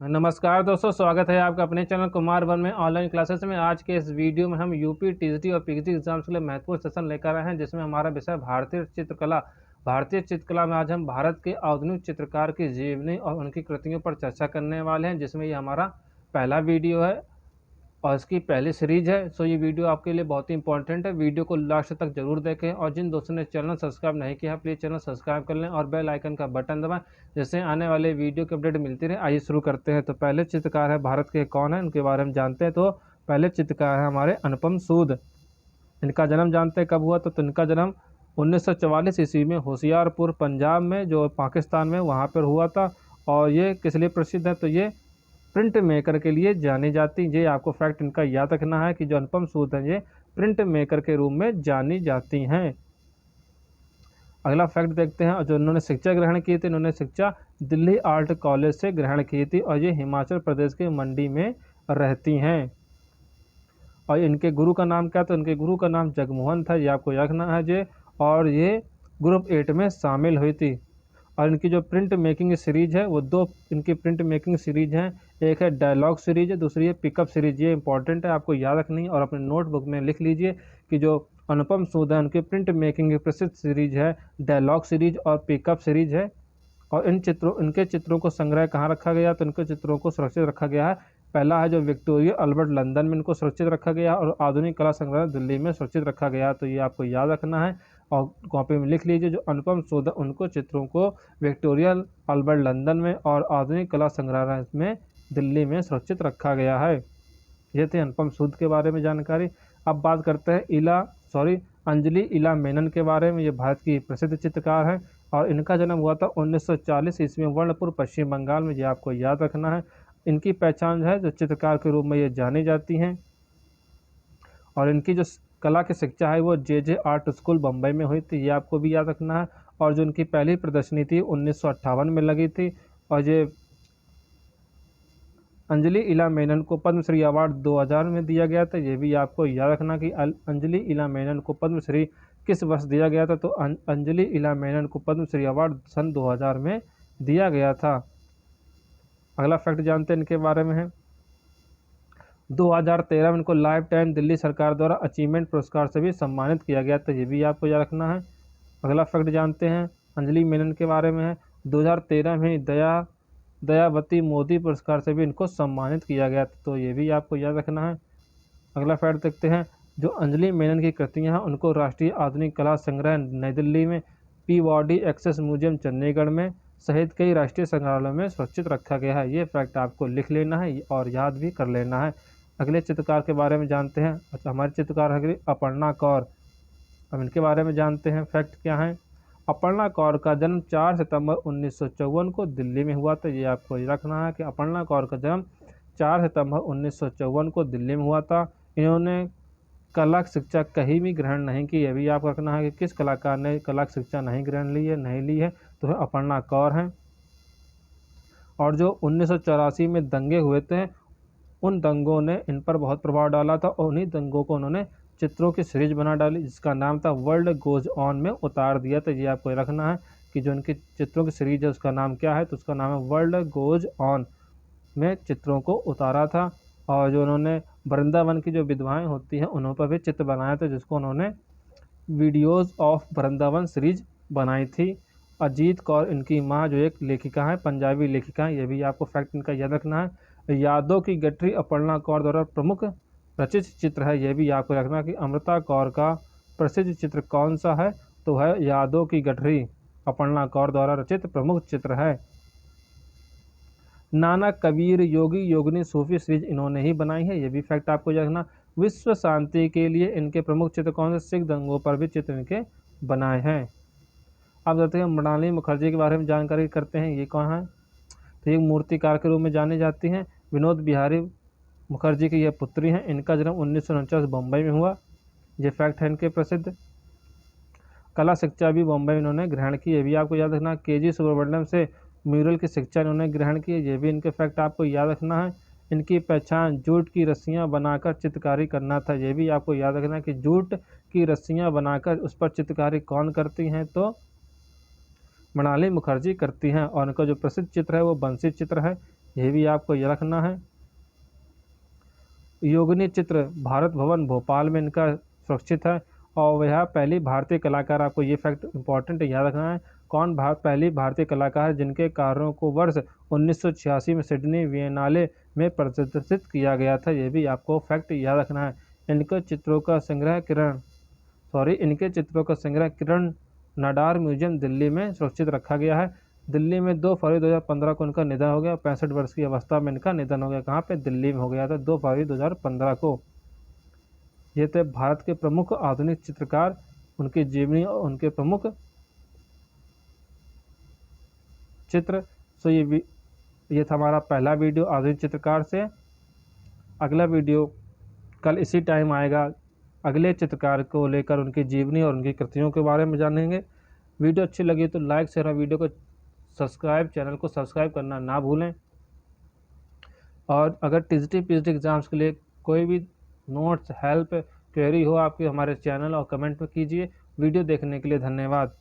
नमस्कार दोस्तों, स्वागत है आपका अपने चैनल कुमार वन में ऑनलाइन क्लासेस में। आज के इस वीडियो में हम यूपी टीजीटी और पीजी एग्जाम्स के लिए महत्वपूर्ण सेशन लेकर आए हैं, जिसमें हमारा विषय भारतीय चित्रकला। भारतीय चित्रकला में आज हम भारत के आधुनिक चित्रकार की जीवनी और उनकी कृतियों पर चर्चा करने वाले हैं, जिसमें ये हमारा पहला वीडियो है और इसकी पहली सीरीज है। सो ये वीडियो आपके लिए बहुत ही इंपॉर्टेंट है। वीडियो को लास्ट तक जरूर देखें और जिन दोस्तों ने चैनल सब्सक्राइब नहीं किया है प्लीज़ चैनल सब्सक्राइब कर लें और बेल आइकन का बटन दबाएं, जिससे आने वाले वीडियो की अपडेट मिलती रहे। आइए शुरू करते हैं। तो पहले चित्रकार है भारत के कौन है, उनके बारे में जानते हैं। तो पहले चित्रकार है हमारे अनुपम सूद। इनका जन्म जानते हैं कब हुआ, तो इनका जन्म 1944 ईस्वी में होशियारपुर पंजाब में, जो पाकिस्तान में, वहाँ पर हुआ था। और ये किस लिए प्रसिद्ध है, तो ये प्रिंट मेकर के लिए जानी जाती। ये आपको फैक्ट इनका याद रखना है कि जो अनुपम सूद हैं ये प्रिंट मेकर के रूप में जानी जाती हैं। अगला फैक्ट देखते हैं। जो इन्होंने शिक्षा ग्रहण की थी, इन्होंने शिक्षा दिल्ली आर्ट कॉलेज से ग्रहण की थी और ये हिमाचल प्रदेश के मंडी में रहती हैं। और इनके गुरु का नाम क्या था, इनके गुरु का नाम जगमोहन था, ये आपको याद रखना है ये। और ये ग्रुप 8 में शामिल हुई थी। और इनकी जो प्रिंट मेकिंग सीरीज है वो दो इनकी प्रिंट मेकिंग सीरीज हैं। एक है डायलॉग सीरीज है, दूसरी है पिकअप सीरीज। ये इंपॉर्टेंट है, आपको याद रखनी है और अपने नोटबुक में लिख लीजिए कि जो अनुपम सूद है उनकी प्रिंट मेकिंग की प्रसिद्ध सीरीज है डायलॉग सीरीज और पिकअप सीरीज है। और इनके चित्रों को संग्रह कहाँ रखा गया, तो इनके चित्रों को सुरक्षित रखा गया है। पहला है जो विक्टोरिया अल्बर्ट लंदन में इनको सुरक्षित रखा गया और आधुनिक कला संग्रह दिल्ली में सुरक्षित रखा गया। तो ये आपको याद रखना है और कॉपी में लिख लीजिए। जो अनुपम सूद उनको चित्रों को विक्टोरिया अल्बर्ट लंदन में और आधुनिक कला संग्रहालय में दिल्ली में सुरक्षित रखा गया है। ये थे अनुपम सूद के बारे में जानकारी। अब बात करते हैं अंजलि इला मेनन के बारे में। ये भारत की प्रसिद्ध चित्रकार है और इनका जन्म हुआ था 1940 ईस्वी में वर्णपुर पश्चिम बंगाल में। ये आपको याद रखना है। इनकी पहचान है जो चित्रकार के रूप में ये जानी जाती हैं। और इनकी जो कला की शिक्षा है वो जे आर्ट स्कूल बम्बई में हुई थी, ये आपको भी याद रखना है। और जो उनकी पहली प्रदर्शनी थी 1958 में लगी थी। और ये अंजलि इला मेनन को पद्मश्री अवार्ड 2000 में दिया गया था, ये भी आपको याद रखना कि अंजलि इला मेनन को पद्मश्री किस वर्ष दिया गया था। तो अंजलि इला मेनन को पद्मश्री अवार्ड सन 2000 में दिया गया था। अगला फैक्ट जानते हैं इनके बारे में है। 2013 में इनको लाइफ टाइम दिल्ली सरकार द्वारा अचीवमेंट पुरस्कार से भी सम्मानित किया गया था, ये भी आपको याद रखना है। अगला फैक्ट जानते हैं अंजलि मेनन के बारे में है। 2013 में दयावती मोदी पुरस्कार से भी इनको सम्मानित किया गया था, तो ये भी आपको याद रखना है। अगला फैक्ट देखते हैं। जो अंजलि मेनन की कृतियाँ हैं उनको राष्ट्रीय आधुनिक कला संग्रह नई दिल्ली में, पीवाडी एक्सेस म्यूजियम चंडीगढ़ में सहित कई राष्ट्रीय संग्रहालयों में सुरक्षित रखा गया है। ये फैक्ट आपको लिख लेना है और याद भी कर लेना है। अगले चित्रकार के बारे में जानते हैं। अच्छा, हमारे चित्रकार है अपर्णा कौर। अब इनके बारे में जानते हैं फैक्ट क्या है। अपर्णा कौर का जन्म 4 सितंबर 1954 को दिल्ली में हुआ था, ये आपको रखना है कि अपर्णा कौर का जन्म 4 सितंबर 1954 को दिल्ली में हुआ था। इन्होंने कला शिक्षा कहीं भी ग्रहण नहीं की, यह भी आपको रखना है कि किस कलाकार ने कला शिक्षा नहीं ग्रहण ली है, तो अपर्णा कौर हैं। और जो 1984 में दंगे हुए थे उन दंगों ने इन पर बहुत प्रभाव डाला था और उन्हीं दंगों को उन्होंने चित्रों की सीरीज बना डाली, जिसका नाम था वर्ल्ड गोज ऑन में उतार दिया था। ये आपको रखना है कि जो उनकी चित्रों की सीरीज है उसका नाम क्या है, तो उसका नाम है वर्ल्ड गोज ऑन में चित्रों को उतारा था। और जो उन्होंने वृंदावन की जो विधवाएं होती हैं उन्हों पर भी चित्र बनाया था, जिसको उन्होंने वीडियोज़ ऑफ वृंदावन सीरीज बनाई थी। अजीत कौर इनकी माँ जो एक लेखिका है, पंजाबी लेखिका है, ये भी आपको फैक्ट इनका याद रखना है। यादों की गठरी अपर्णा कौर द्वारा प्रमुख रचित चित्र है, यह भी आपको रखना कि अमृता कौर का प्रसिद्ध चित्र कौन सा है, तो है यादों की गठरी, अपर्णा कौर द्वारा रचित प्रमुख चित्र है। नानक कबीर योगी योगिनी सूफी सीरीज इन्होंने ही बनाई है, ये भी फैक्ट आपको याद रखना। विश्व शांति के लिए इनके प्रमुख चित्र कौन से, सिख दंगों पर भी चित्र इनके बनाए हैं। अब देखते हैं मृणालिनी मुखर्जी के बारे में जानकारी करते हैं। ये कौन है, तो ये मूर्तिकार के रूप में जानी जाती हैं। विनोद बिहारी मुखर्जी की यह पुत्री हैं। इनका जन्म 1949 बम्बई में हुआ, ये फैक्ट है इनके प्रसिद्ध। कला शिक्षा भी बम्बई में इन्होंने ग्रहण की, ये भी आपको याद रखना। KG सुब्रमण्यम से म्यूरल की शिक्षा इन्होंने ग्रहण की, ये भी इनके फैक्ट आपको याद रखना है। इनकी पहचान जूट की रस्सियाँ बनाकर चित्रकारी करना था, ये भी आपको याद रखना कि जूट की रस्सियाँ बनाकर उस पर चित्रकारी कौन करती हैं, तो मृणालिनी मुखर्जी करती हैं। और इनका जो प्रसिद्ध चित्र है वो बंसी चित्र है, ये भी आपको ये रखना है। योगिनी चित्र भारत भवन भोपाल में इनका सुरक्षित है और वह पहली भारतीय कलाकार, आपको ये फैक्ट इंपॉर्टेंट याद रखना है, कौन पहली भारतीय कलाकार जिनके कार्यों को वर्ष 1986 में सिडनी वियनाले में प्रदर्शित किया गया था, ये भी आपको फैक्ट याद रखना है। इनके चित्रों का संग्रह किरण नाडार म्यूजियम दिल्ली में सुरक्षित रखा गया है। दिल्ली में 2 फरवरी 2015 को इनका निधन हो गया। 65 वर्ष की अवस्था में इनका निधन हो गया। कहाँ पे? दिल्ली में हो गया था 2 फरवरी 2015 को। ये थे भारत के प्रमुख आधुनिक चित्रकार, उनकी जीवनी और उनके प्रमुख चित्र। सो ये था हमारा पहला वीडियो आधुनिक चित्रकार से। अगला वीडियो कल इसी टाइम आएगा, अगले चित्रकार को लेकर उनकी जीवनी और उनकी कृतियों के बारे में जानेंगे। वीडियो अच्छी लगी तो लाइक शेयर और वीडियो को चैनल को सब्सक्राइब करना ना भूलें। और अगर टीजीटी पीएचडी एग्जाम्स के लिए कोई भी नोट्स, हेल्प, क्वेरी हो आपके, हमारे चैनल और कमेंट में कीजिए। वीडियो देखने के लिए धन्यवाद।